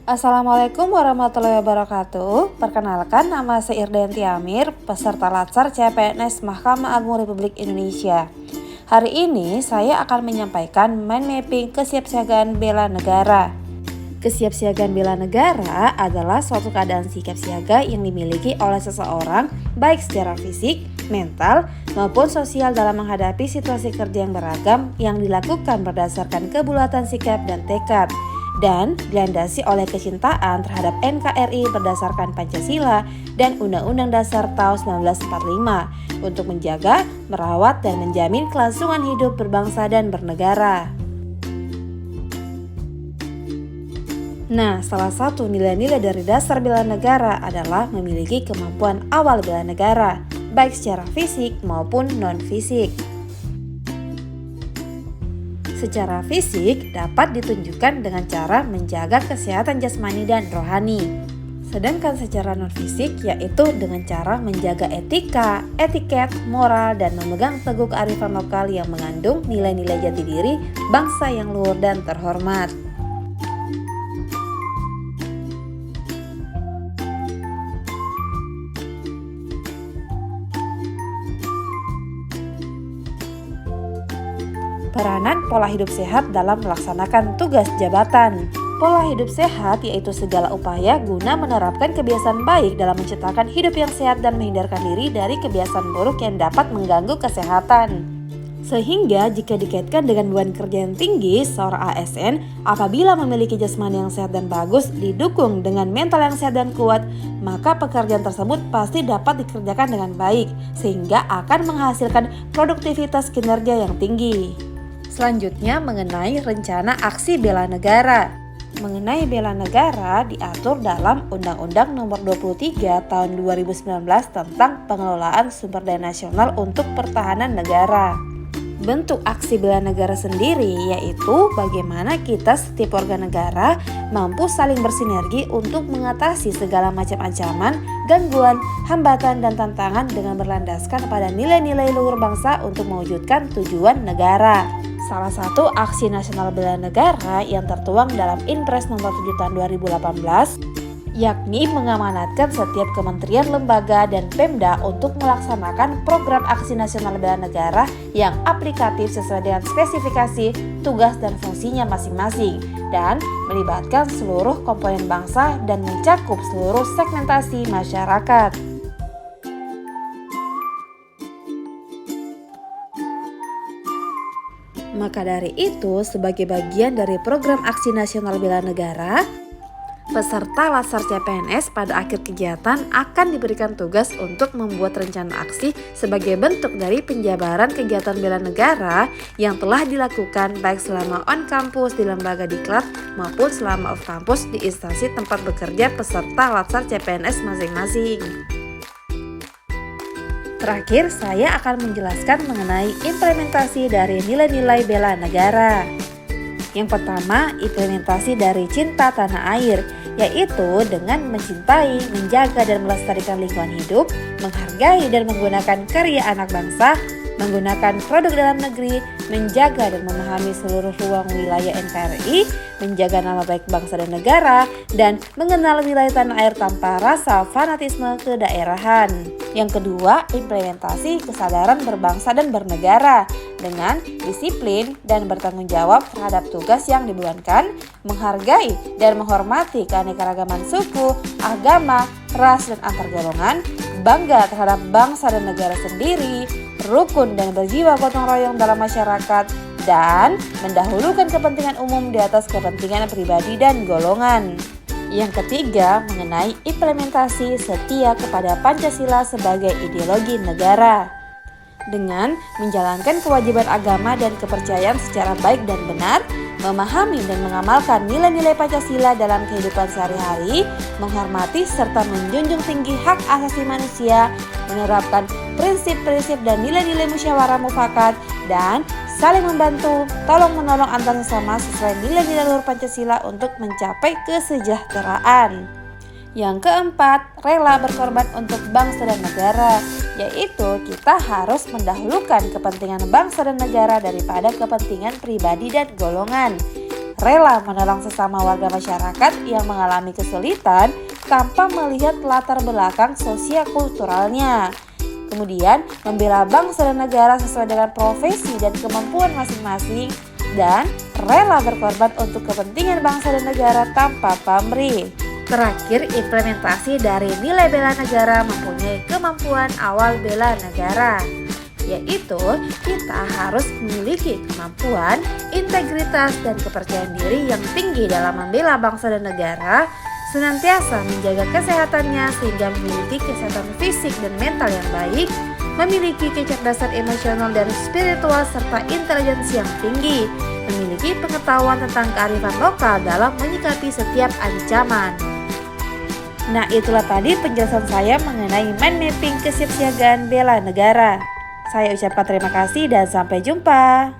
Assalamualaikum warahmatullahi wabarakatuh. Perkenalkan, nama saya Irdayanti Amir, peserta Latsar CPNS Mahkamah Agung Republik Indonesia. Hari ini saya akan menyampaikan mind mapping kesiapsiagaan bela negara. Kesiapsiagaan bela negara adalah suatu keadaan sikap siaga yang dimiliki oleh seseorang baik secara fisik, mental, maupun sosial dalam menghadapi situasi kerja yang beragam yang dilakukan berdasarkan kebulatan sikap dan tekad, dan dilandasi oleh kecintaan terhadap NKRI berdasarkan Pancasila dan Undang-Undang Dasar tahun 1945 untuk menjaga, merawat, dan menjamin kelangsungan hidup berbangsa dan bernegara. Nah, salah satu nilai-nilai dari dasar bela negara adalah memiliki kemampuan awal bela negara, baik secara fisik maupun non-fisik. Secara fisik dapat ditunjukkan dengan cara menjaga kesehatan jasmani dan rohani. Sedangkan secara non-fisik yaitu dengan cara menjaga etika, etiket, moral, dan memegang teguh kearifan lokal yang mengandung nilai-nilai jati diri bangsa yang luhur dan terhormat. Peranan pola hidup sehat dalam melaksanakan tugas jabatan. Pola hidup sehat yaitu segala upaya guna menerapkan kebiasaan baik dalam menciptakan hidup yang sehat dan menghindarkan diri dari kebiasaan buruk yang dapat mengganggu kesehatan. Sehingga jika dikaitkan dengan beban kerja yang tinggi, seorang ASN apabila memiliki jasmani yang sehat dan bagus didukung dengan mental yang sehat dan kuat, maka pekerjaan tersebut pasti dapat dikerjakan dengan baik sehingga akan menghasilkan produktivitas kinerja yang tinggi. Selanjutnya mengenai rencana aksi bela negara. Mengenai bela negara diatur dalam Undang-Undang Nomor 23 Tahun 2019 tentang pengelolaan sumber daya nasional untuk pertahanan negara. Bentuk aksi bela negara sendiri yaitu bagaimana kita setiap warga negara mampu saling bersinergi untuk mengatasi segala macam ancaman, gangguan, hambatan, dan tantangan dengan berlandaskan pada nilai-nilai luhur bangsa untuk mewujudkan tujuan negara. Salah satu aksi nasional bela negara yang tertuang dalam Inpres Nomor 7 Tahun 2018 yakni mengamanatkan setiap kementerian, lembaga, dan Pemda untuk melaksanakan program aksi nasional bela negara yang aplikatif sesuai dengan spesifikasi, tugas, dan fungsinya masing-masing dan melibatkan seluruh komponen bangsa dan mencakup seluruh segmentasi masyarakat. Maka dari itu, sebagai bagian dari program aksi nasional bela negara, peserta Latsar CPNS pada akhir kegiatan akan diberikan tugas untuk membuat rencana aksi sebagai bentuk dari penjabaran kegiatan bela negara yang telah dilakukan baik selama on campus di lembaga diklat maupun selama off campus di instansi tempat bekerja peserta Latsar CPNS masing-masing. Terakhir, saya akan menjelaskan mengenai implementasi dari nilai-nilai bela negara. Yang pertama, implementasi dari cinta tanah air, yaitu dengan mencintai, menjaga, dan melestarikan lingkungan hidup, menghargai dan menggunakan karya anak bangsa, menggunakan produk dalam negeri, menjaga dan memahami seluruh ruang wilayah NKRI, menjaga nama baik bangsa dan negara, dan mengenal wilayah tanah air tanpa rasa fanatisme kedaerahan. Yang kedua, implementasi kesadaran berbangsa dan bernegara dengan disiplin dan bertanggung jawab terhadap tugas yang dibebankan, menghargai dan menghormati keanekaragaman suku, agama, ras, dan antar golongan, bangga terhadap bangsa dan negara sendiri, rukun dan berjiwa gotong royong dalam masyarakat, dan mendahulukan kepentingan umum di atas kepentingan pribadi dan golongan. Yang ketiga, mengenai implementasi setia kepada Pancasila sebagai ideologi negara. Dengan menjalankan kewajiban agama dan kepercayaan secara baik dan benar, memahami dan mengamalkan nilai-nilai Pancasila dalam kehidupan sehari-hari, menghormati serta menjunjung tinggi hak asasi manusia, menerapkan prinsip-prinsip dan nilai-nilai musyawarah mufakat, dan saling membantu, tolong-menolong antar sesama sesuai nilai-nilai luhur Pancasila untuk mencapai kesejahteraan. Yang keempat, rela berkorban untuk bangsa dan negara, yaitu kita harus mendahulukan kepentingan bangsa dan negara daripada kepentingan pribadi dan golongan. rela menolong sesama warga masyarakat yang mengalami kesulitan tanpa melihat latar belakang sosio-kulturalnya. Kemudian, membela bangsa dan negara sesuai dengan profesi dan kemampuan masing-masing, dan rela berkorban untuk kepentingan bangsa dan negara tanpa pamrih. Terakhir, implementasi dari nilai bela negara mempunyai kemampuan awal bela negara, yaitu kita harus memiliki kemampuan, integritas, dan kepercayaan diri yang tinggi dalam membela bangsa dan negara, senantiasa menjaga kesehatannya sehingga memiliki kesehatan fisik dan mental yang baik, memiliki kecerdasan emosional dan spiritual serta intelijensi yang tinggi, memiliki pengetahuan tentang kearifan lokal dalam menyikapi setiap ancaman. Nah, itulah tadi penjelasan saya mengenai mind mapping kesiapsiagaan bela negara. Saya ucapkan terima kasih dan sampai jumpa.